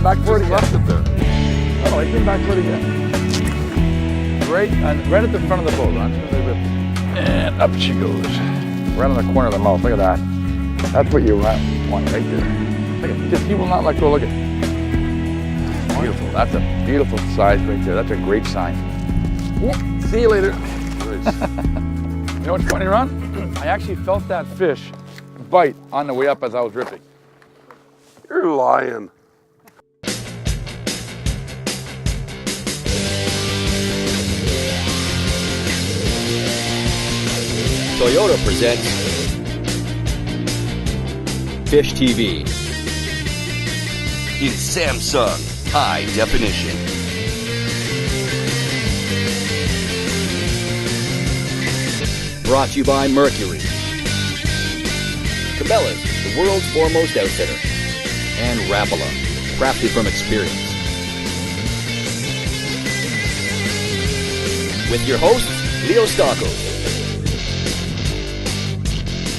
came back for it again. Left it there. Oh, he came back for it again. Right at the front of the boat, Ron. And up she goes. Right on the corner of the mouth. Look at that. That's what you want right there. Look at just he will not let go. Look at it. Beautiful. That's a beautiful size right there. That's a great sign. See you later. Nice. You know what's funny, Ron? I actually felt that fish bite on the way up as I was ripping. You're lying. Toyota presents Fish TV in Samsung High Definition. Brought to you by Mercury, Cabela's, the world's foremost outfitter, and Rapala, crafted from experience. With your hosts, Leo Stockos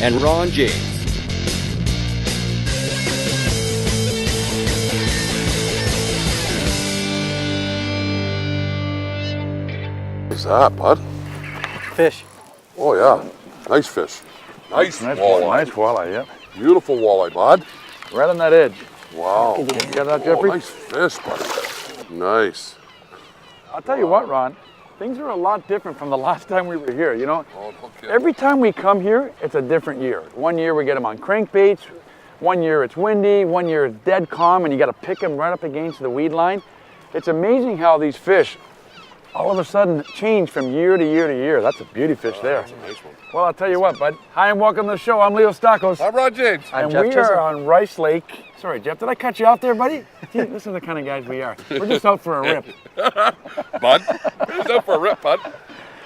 and Ron James. What's that, bud? Fish. Oh yeah, nice fish. Nice walleye. Nice walleye, yeah. Beautiful walleye, bud. Right on that edge. Wow. You got that, Jeffrey? Oh, nice fish, bud. Nice. I'll tell you what, Ron. Things are a lot different from the last time we were here, you know? Oh, okay. Every time we come here, it's a different year. One year we get them on crankbaits, one year it's windy, one year it's dead calm, and you got to pick them right up against the weed line. It's amazing how these fish all of a sudden change from year to year to year. That's a beauty fish there. That's a nice one. Well, I'll tell you what, bud. Hi and welcome to the show. I'm Leo Stockos. I'm Ron James. I'm And Jeff we Chisholm. are on Rice Lake. Sorry, Jeff, did I cut you off there, buddy? Gee, this is the kind of guys we are. We're just out for a rip. Bud. It's up for a rip, bud.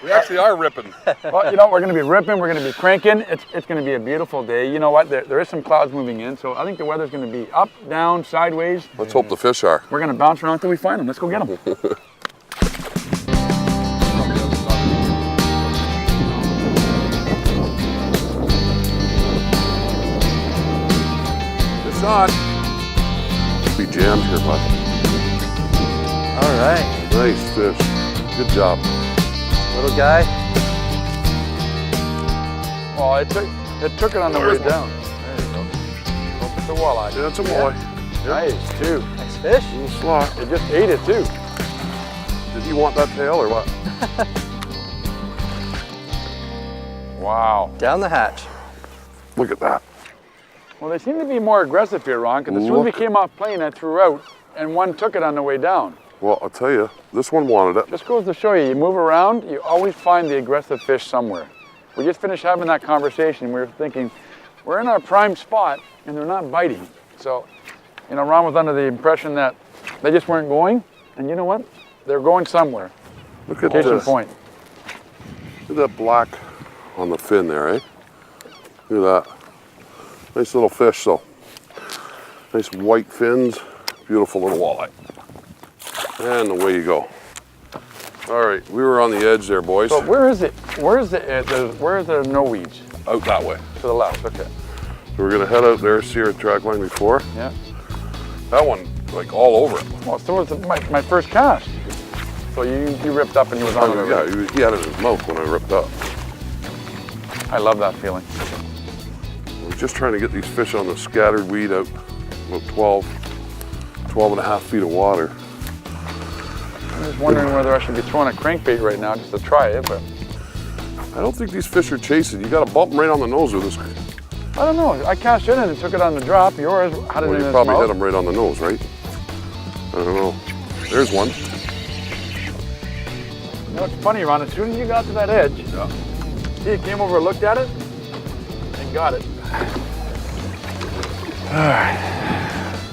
We actually are ripping. Well, you know, we're going to be ripping, we're going to be cranking. It's going to be a beautiful day. You know what? There is some clouds moving in, so I think the weather's going to be up, down, sideways. Let's hope the fish are. We're going to bounce around until we find them. Let's go get them. Fish on. Be jammed here, bud. All right, Nice fish. Good job. little guy. Well, it took it on the way down. There you go. Hope it's a walleye. Yeah, it's a walleye. Nice, too. Nice fish. Little slot. It just ate it, too. Did he want that tail or what? Wow. Down the hatch. Look at that. Well, they seem to be more aggressive here, Ron, because as soon as we came off plane, I threw out, and one took it on the way down. Well, I'll tell you, this one wanted it. Just goes to show you, you move around, you always find the aggressive fish somewhere. We just finished having that conversation. We were thinking, we're in our prime spot, and they're not biting. So, you know, Ron was under the impression that they just weren't going, and you know what? They're going somewhere. Look at Case in this. point. Look at that black on the fin there, eh? Look at that. Nice little fish, though. Nice white fins. Beautiful little walleye. And away you go. All right, we were on the edge there, boys. So where is it? Where is there no weeds? Out that way. To the left, okay. So we're gonna head out there, see our track line before. Yeah. That one, like all over it. Well, so was my first cast. So you ripped up and he was on it. Yeah, he had it in his mouth when I ripped up. I love that feeling. We're just trying to get these fish on the scattered weed out, about 12 and a half feet of water. I'm just wondering whether I should be throwing a crankbait right now just to try it, but I don't think these fish are chasing. You gotta bump them right on the nose with this. I don't know. I cast it in and took it on the drop. Yours had it Well, in you his probably mouth. hit them right on the nose, right? I don't know. There's one. You know, it's funny, Ron. As soon as you got to that edge, he came over, looked at it, and got it.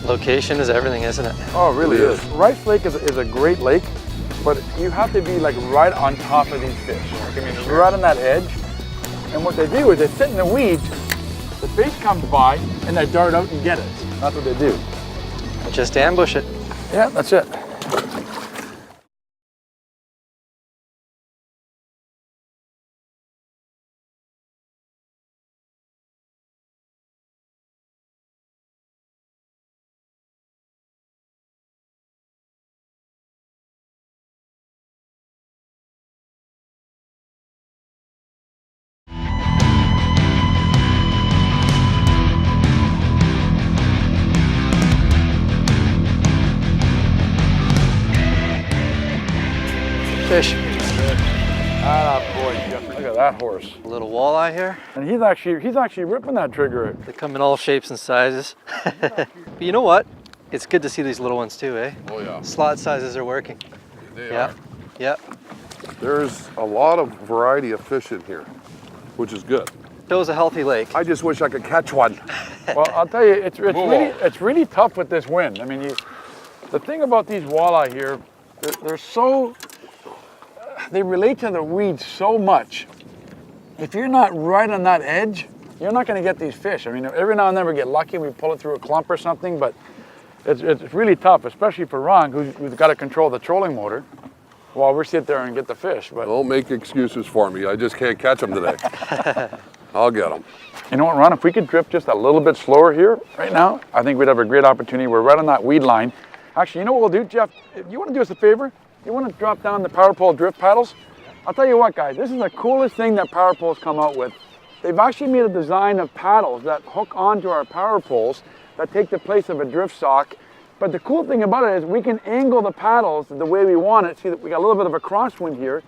Location is everything, isn't it? Oh, it really It is. Rice Lake is a great lake, but you have to be like right on top of these fish. Like, I mean, right on that edge. And what they do is they sit in the weeds, the bait comes by, and they dart out and get it. That's what they do. Just ambush it. Yeah, that's it. fish. Ah, boy, Jeff, look at that horse. A little walleye here. And he's actually ripping that trigger. They come in all shapes and sizes. But you know what? It's good to see these little ones too, eh? Oh yeah, Slot sizes are working. they Yep. are. Yep. There's a lot of variety of fish in here, which is good. Shows a healthy lake. I just wish I could catch one. Well, I'll tell you, it's really tough with this wind. I mean, the thing about these walleye here, they're so, they relate to the weeds so much. If you're not right on that edge, you're not going to get these fish. I mean, every now and then we get lucky, we pull it through a clump or something, but it's really tough, especially for Ron, who's got to control the trolling motor while we sit there and get the fish. But Don't make excuses for me. I just can't catch them today. I'll get them. you know what, Ron? If we could drift just a little bit slower here right now, I think we'd have a great opportunity. We're right on that weed line. Actually, you know what we'll do, Jeff? If you want to do us a favor? You want to drop down the Power Pole drift paddles? I'll tell you what, guys. This is the coolest thing that Power Pole's come out with. They've actually made a design of paddles that hook onto our power poles that take the place of a drift sock. But the cool thing about it is we can angle the paddles the way we want it. See that we got a little bit of a crosswind here.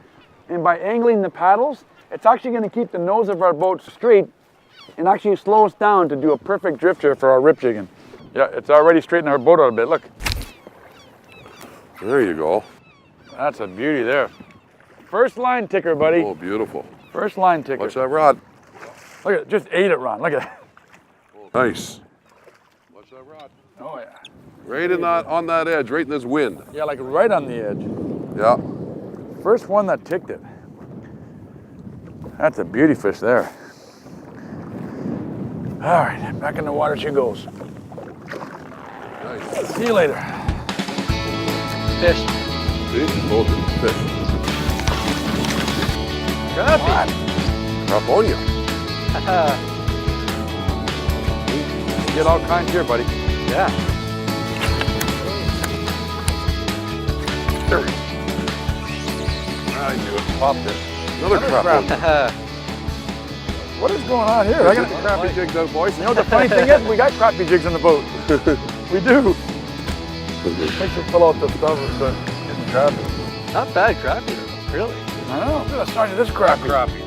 And by angling the paddles, it's actually going to keep the nose of our boat straight and actually slow us down to do a perfect drift here for our rip jigging. Yeah, it's already straightened our boat out a bit. Look, There you go. that's a beauty there. First line ticker, buddy. Oh, beautiful. First line ticker. Watch that rod. Look at it, just ate it, Ron. Look at it. Nice. Watch that rod. Oh yeah. Right in that, on that edge, right in this wind. Yeah, like right on the edge. Yeah. First one that ticked it. That's a beauty fish there. All right, back in the water she goes. Nice. See you later. Fish. See? Both in the fish. Crappie. Up on you. Get all kinds here, buddy. Yeah. There we go. I knew it. Popped it. Another crap. What is going on here? Get the crappie jigs out, boys. You know what the funny thing is? We got crappie jigs on the boat. We do. Makes you pull out the stuff and start getting crappie. Not bad crappie, really. I know. Look at the size of this crappie.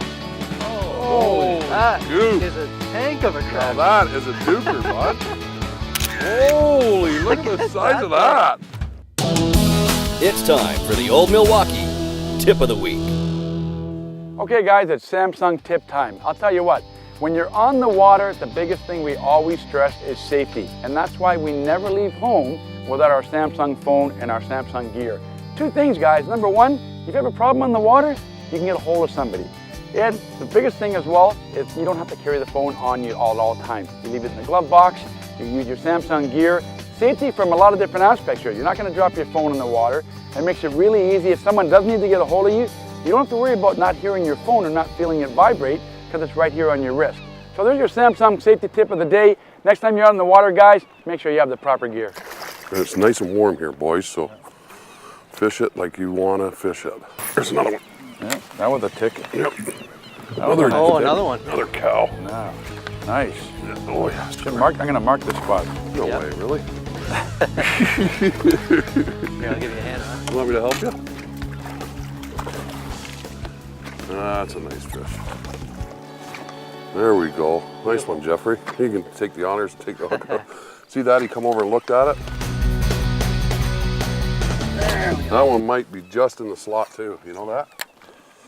Oh, That dude. is a tank of a Now crappie. that is a duper, bud. Holy, look at the size of that. It's time for the Old Milwaukee Tip of the Week. Okay guys, it's Samsung tip time. I'll tell you what, when you're on the water, the biggest thing we always stress is safety. And that's why we never leave home without our Samsung phone and our Samsung gear. Two things guys, number one, if you have a problem on the water, you can get a hold of somebody. And the biggest thing as well is you don't have to carry the phone on you at all times. You leave it in the glove box, you use your Samsung gear. Safety from a lot of different aspects here. You're not going to drop your phone in the water. It makes it really easy. If someone does need to get a hold of you, you don't have to worry about not hearing your phone or not feeling it vibrate because it's right here on your wrist. So there's your Samsung safety tip of the day. Next time you're out in the water, guys, make sure you have the proper gear. And it's nice and warm here, boys, so fish it like you want to fish it. There's another one. Yeah, that was a tick. Yep. Another. Oh, another one. Another cow. No. Nice. Oh, yeah. I'm going to mark this spot. No Yep. way, really? Here, I'll give you a hand, huh? You want me to help you? That's a nice fish. There we go. Nice one, Jeffrey. You can take the honors, take the hook. See that? He come over and looked at it. That one might be just in the slot too. You know that?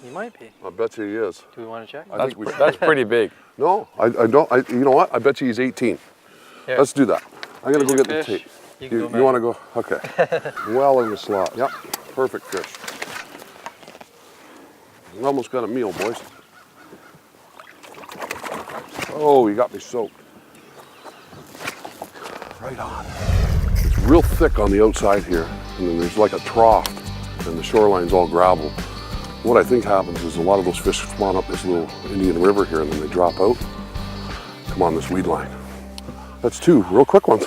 You might be. I bet you he is. Do we want to check? I think we should. That's pretty big. No, I don't. You know what? I bet you he's 18. Here. Let's do that. I'm gonna go Here's get your the fish. tape. You can go, You man. want to go? Okay. Well in the slot. Yep. Perfect fish. We almost got a meal, boys. Oh, you got me soaked. Right on. It's real thick on the outside here, and then there's like a trough, and the shoreline's all gravel. What I think happens is a lot of those fish spawn up this little Indian river here, and then they drop out, come on this weed line. That's two real quick ones.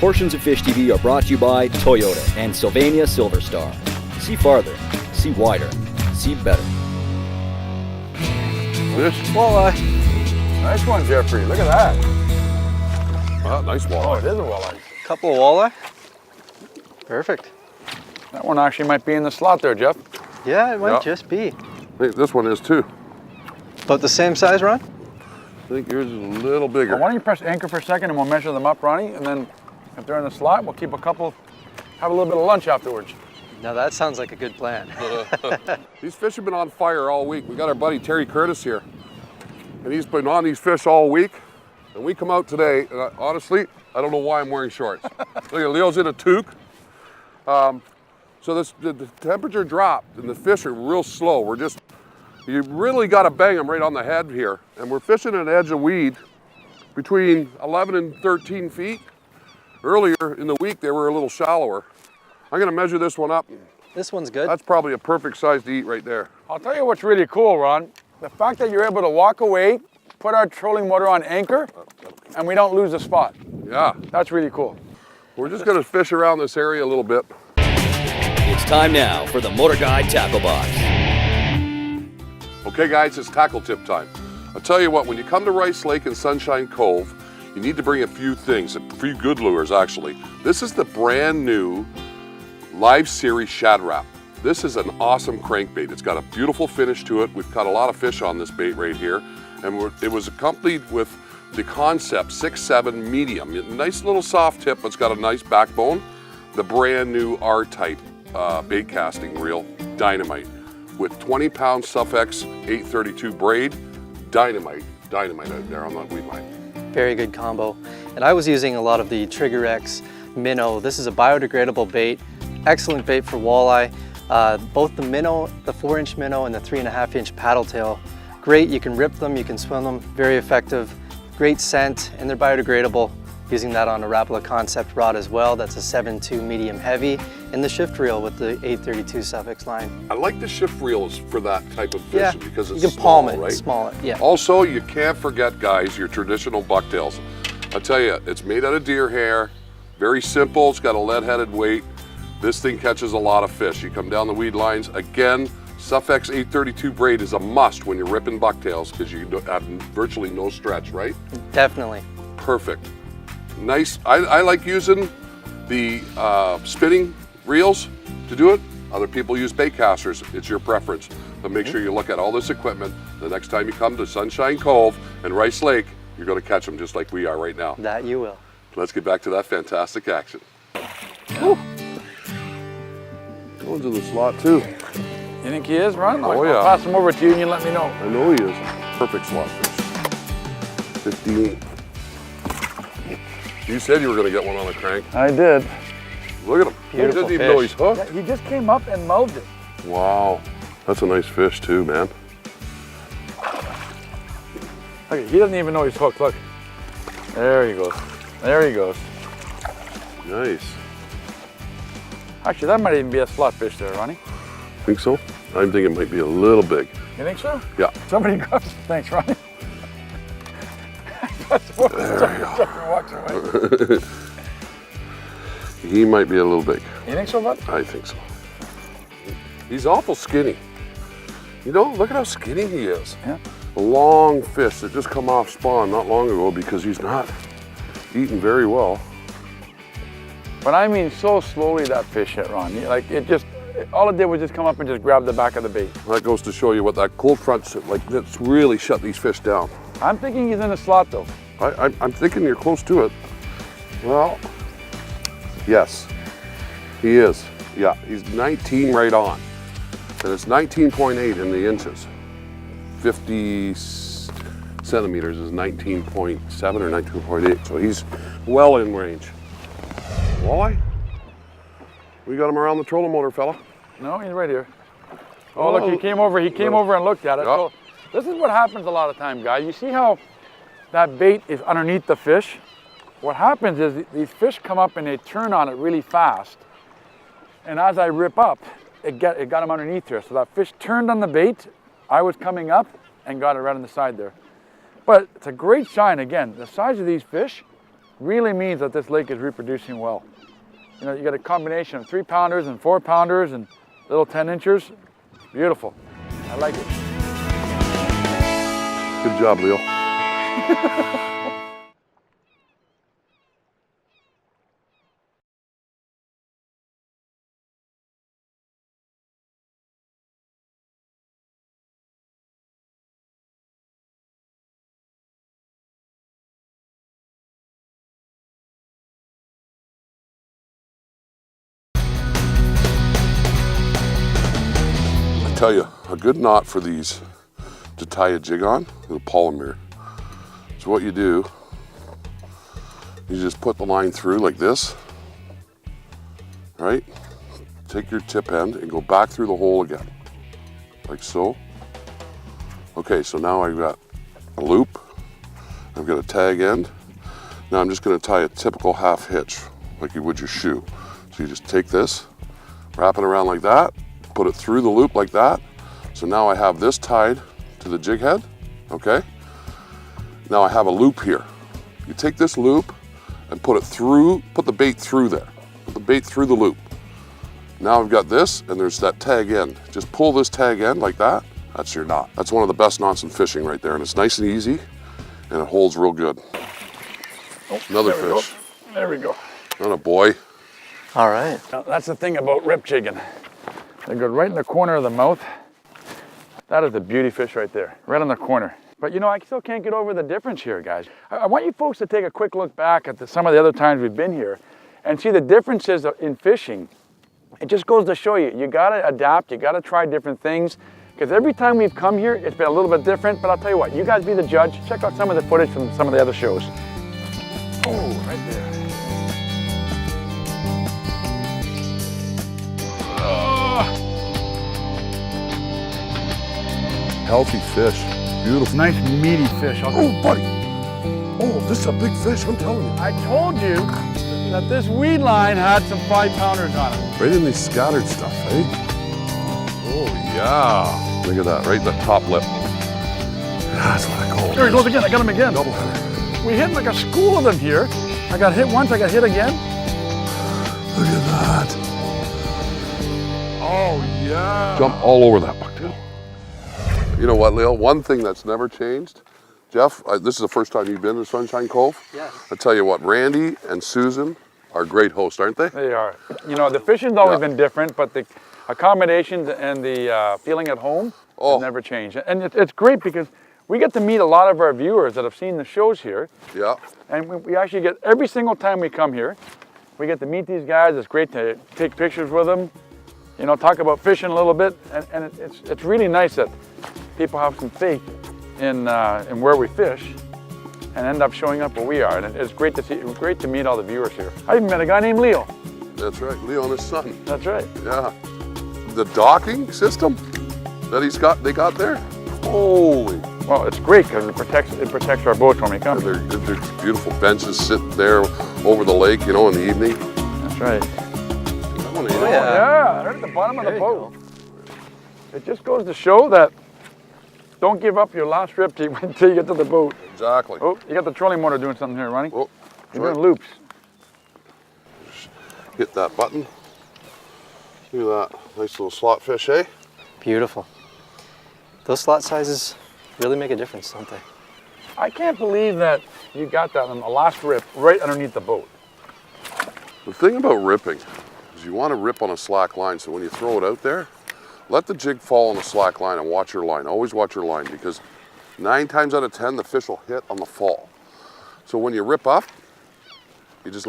Portions of Fish TV are brought to you by Toyota and Sylvania Silver Star. See farther, see wider, see better. Fish. Walleye. Nice one, Jeffrey. Look at that. Ah, nice Oh, walleye. it is a walleye. Couple of walleye. Perfect. That one actually might be in the slot there, Jeff. Yeah, it might Yeah. just be. I think this one is too. About the same size, Ron? I think yours is a little bigger. Why don't you press anchor for a second and we'll measure them up, Ronnie, and then if they're in the slot, we'll keep a couple, have a little bit of lunch afterwards. Now that sounds like a good plan. These fish have been on fire all week. We got our buddy Terry Curtis here, and he's been on these fish all week. And we come out today, and honestly, I don't know why I'm wearing shorts. Look at Leo's in a toque. So the temperature dropped, and the fish are real slow. You really got to bang them right on the head here. And we're fishing an edge of weed between 11 and 13 feet. Earlier in the week, they were a little shallower. I'm gonna measure this one up. This one's good. That's probably a perfect size to eat right there. I'll tell you what's really cool, Ron. The fact that you're able to walk away, put our trolling motor on anchor, and we don't lose the spot. Yeah, That's really cool. we're just gonna fish around this area a little bit. It's time now for the Motor Guide Tackle Box. Okay guys, it's tackle tip time. I'll tell you what, when you come to Rice Lake and Sunshine Cove, you need to bring a few things, a few good lures actually. This is the brand new Live Series Shad Rap. This is an awesome crankbait. It's got a beautiful finish to it. We've caught a lot of fish on this bait right here. And it was accompanied with the Concept 6-7 medium. Nice little soft tip, but it's got a nice backbone. The brand new R-type bait casting reel, Dynamite, with 20-pound Suffix 832 braid. Dynamite out there on that weed line. Very good combo. And I was using a lot of the Trigger X minnow. This is a biodegradable bait. Excellent bait for walleye. Both the minnow, the 4-inch minnow and the 3.5-inch paddle tail. Great, you can rip them, you can swim them, very effective. Great scent, and they're biodegradable. Using that on a Rapala Concept rod as well. That's a 7.2 medium heavy. And the shift reel with the 832 Suffix line. I like the shift reels for that type of Yeah, fishing because it's you can small, palm it, right? small it, yeah. Also, you can't forget, guys, your traditional bucktails. I tell you, it's made out of deer hair, very simple, it's got a lead-headed weight. This thing catches a lot of fish. You come down the weed lines, again, Suffix 832 braid is a must when you're ripping bucktails because you have virtually no stretch, right? Definitely. Perfect. Nice. I like using the spinning reels to do it. Other people use bait casters. It's your preference. But make sure you look at all this equipment. The next time you come to Sunshine Cove and Rice Lake, you're going to catch them just like we are right now. That you will. Let's get back to that fantastic action. That one's in the slot too. You think he is, Ron? Oh, I'll yeah. pass him over to you and you let me know. I know he is. Perfect slot fish. 15. You said you were going to get one on a crank. I did. Look at him. Beautiful He doesn't even know fish. he's hooked. Yeah, he just came up and mouthed it. Wow. That's a nice fish too, man. Look, he doesn't even know he's hooked. Look. There he goes. There he goes. Nice. Actually, that might even be a slot fish there, Ronnie. Think so? I'm thinking it might be a little big. You think so? Yeah. Somebody grabs. Thanks, Ronnie. Jeffrey walks away. He might be a little big. You think so, bud? I think so. He's awful skinny. You know, look at how skinny he is. Yeah. A long fish that just come off spawn not long ago because he's not eating very well. But I mean, so slowly that fish hit, Ron. Like all it did was just come up and just grab the back of the bait. That goes to show you what that cold front's like. That's really shut these fish down. I'm thinking he's in the slot though. I'm thinking you're close to it. Well, yes, he is. Yeah, he's 19 right on. And it's 19.8 in the inches. 50 centimeters is 19.7 or 19.8. So he's well in range. Walleye? We got him around the trolling motor, fella. No, he's right here. Oh, look, he came over and looked at it. Yep. So this is what happens a lot of time, guys. You see how that bait is underneath the fish? What happens is these fish come up and they turn on it really fast. And as I rip up, it got them underneath here. So that fish turned on the bait. I was coming up and got it right on the side there. But it's a great sign, again, the size of these fish. really means that this lake is reproducing well. You know, you got a combination of 3-pounders and 4-pounders and little 10-inchers. Beautiful. I like it. Good job, Leo. I tell you, a good knot for these to tie a jig on is a polymer. So what you do, you just put the line through like this, right? Take your tip end and go back through the hole again, like so. Okay, so now I've got a loop, I've got a tag end. Now I'm just gonna tie a typical half hitch, like you would your shoe. So you just take this, wrap it around like that, put it through the loop like that. So now I have this tied to the jig head, okay? Now I have a loop here. You take this loop and put it through, put the bait through there. Put the bait through the loop. Now I've got this and there's that tag end. Just pull this tag end like that. That's your knot. That's one of the best knots in fishing right there. And it's nice and easy and it holds real good. Oh, another there we fish. Go. There we go. Not a boy. All right. Now, that's the thing about rip jigging. They go right in the corner of the mouth. That is a beauty fish right there, right on the corner. But you know, I still can't get over the difference here, guys. I want you folks to take a quick look back at some of the other times we've been here and see the differences in fishing. It just goes to show you, you gotta adapt, you gotta try different things. Because every time we've come here, it's been a little bit different, but I'll tell you what, you guys be the judge. Check out some of the footage from some of the other shows. Oh, right there. Healthy fish, beautiful. Nice meaty fish. Oh, buddy. Oh, this is a big fish, I'm telling you. I told you that this weed line had some 5-pounders on it. Right in these scattered stuff, eh? Oh, yeah. Look at that, right in the top lip. That's what I call it. There he goes again, I got him again. Double header. We hit like a school of them here. I got hit once, I got hit again. Look at that. Oh, yeah. Jump all over that buck, too. You know what, Leo? One thing that's never changed, Jeff, this is the first time you've been to Sunshine Cove. Yes. I tell you what, Randy and Susan are great hosts, aren't they? They are. You know, the fishing's always been different, but the accommodations and the feeling at home have never changed. And it's great because we get to meet a lot of our viewers that have seen the shows here. Yeah. And we actually get, every single time we come here, we get to meet these guys. It's great to take pictures with them, you know, talk about fishing a little bit. And it's really nice that people have some faith in where we fish and end up showing up where we are. And it's great to see, great to meet all the viewers here. I even met a guy named Leo. That's right, Leo and his son. That's right. Yeah. The docking system that they got there, holy. Well, it's great because it protects our boats when we come. And there's beautiful benches sitting there over the lake, you know, in the evening. That's right. Oh, Yeah, right at the bottom of the boat. It just goes to show that don't give up your last rip until you get to the boat. Exactly. Oh, you got the trolling motor doing something here, Ronnie. Oh, You're doing loops. Just hit that button. Look at that. Nice little slot fish, eh? Beautiful. Those slot sizes really make a difference, don't they? I can't believe that you got that on the last rip right underneath the boat. The thing about ripping is you want to rip on a slack line, so when you throw it out there, let the jig fall on the slack line and watch your line. Always watch your line, because 9 times out of 10, the fish will hit on the fall. So when you rip up, you just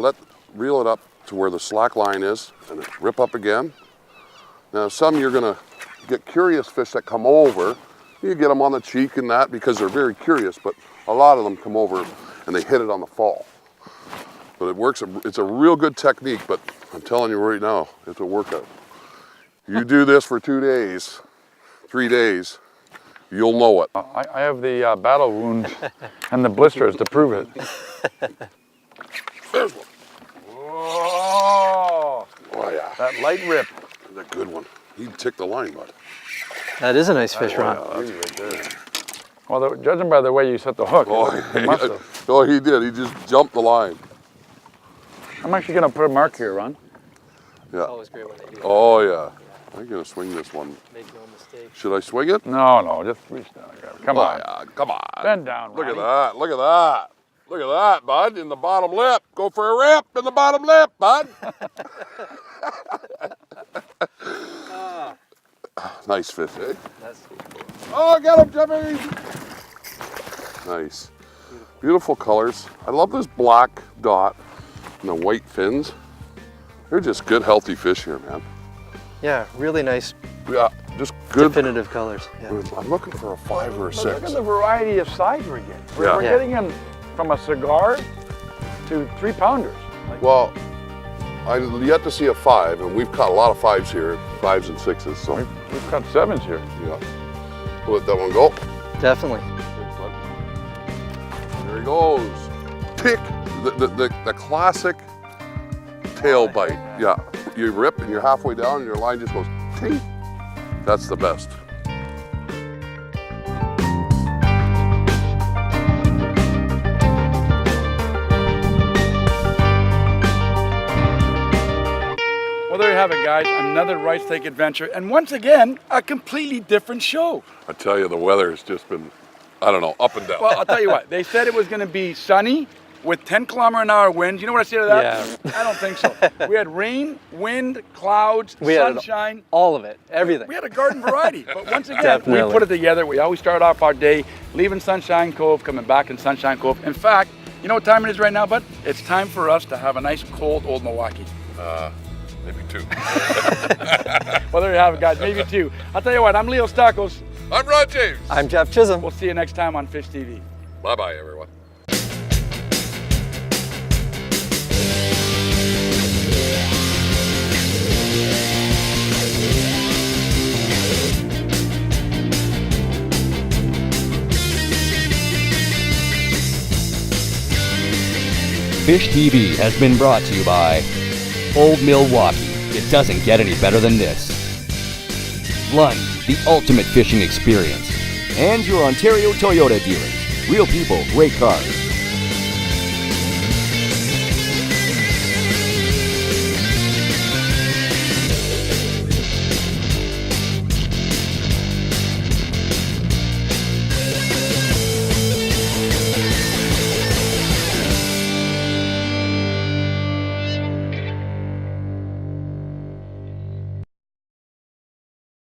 reel it up to where the slack line is and then rip up again. Now some you're gonna get curious fish that come over. You get them on the cheek and that because they're very curious, but a lot of them come over and they hit it on the fall. But it works, it's a real good technique, but I'm telling you right now, it's a workout. You do this for 2 days, 3 days, you'll know it. I have the battle wounds and the blisters to prove it. There's one. Whoa! Oh yeah. That light rip. That's a good one. He'd tick the line, bud. That is a nice fish, Ron. That's right there. Well, judging by the way you set the hook, he must have. Oh, he did. He just jumped the line. I'm actually gonna put a mark here, Ron. Yeah. Always great when they do that. Oh yeah. I'm gonna swing this one. Make no mistake. Should I swing it? No, just reach down. Come on. Yeah, come on. Bend down, Look at Ronnie. that. Look at that. Look at that, bud. In the bottom lip. Go for a rip in the bottom lip, bud. Nice fish, eh? That's Oh, get him, Jimmy! Nice. Beautiful colors. I love this black dot and the white fins. They're just good, healthy fish here, man. yeah, really nice, Yeah, just good. definitive colors. Yeah. I'm looking for a 5 or a Look at 6. the variety of size we're getting. We're, Yeah. we're getting them from a cigar to 3-pounders. Well, I've yet to see a 5, and we've caught a lot of 5s here, 5s and 6s. So We've got 7s here. yeah, we'll let that one go. Definitely. There he goes. Tick, the classic tail bite. Yeah, you rip and you're halfway down and your line just goes ting. That's the best. Well, there you have it, guys. Another Rice Lake adventure. And once again, a completely different show. I tell you, the weather has just been, I don't know, up and down. Well, I'll tell you what. They said it was going to be sunny with 10-kilometer-an-hour winds. You know what I say to that? Yeah. I don't think so. We had rain, wind, clouds, We had sunshine. all of it, everything. We had a garden variety. But once again, Definitely. we put it together. We always start off our day leaving Sunshine Cove, coming back in Sunshine Cove. In fact, you know what time it is right now, bud? It's time for us to have a nice cold old Milwaukee. Maybe 2. Well, there you have it, guys. Maybe 2. I'll tell you what. I'm Leo Stakos. I'm Ron James. I'm Jeff Chisholm. We'll see you next time on Fish TV. Bye-bye, everyone. Fish TV has been brought to you by Old Milwaukee. It doesn't get any better than this. Lund, the ultimate fishing experience. And your Ontario Toyota dealers. Real people, great cars.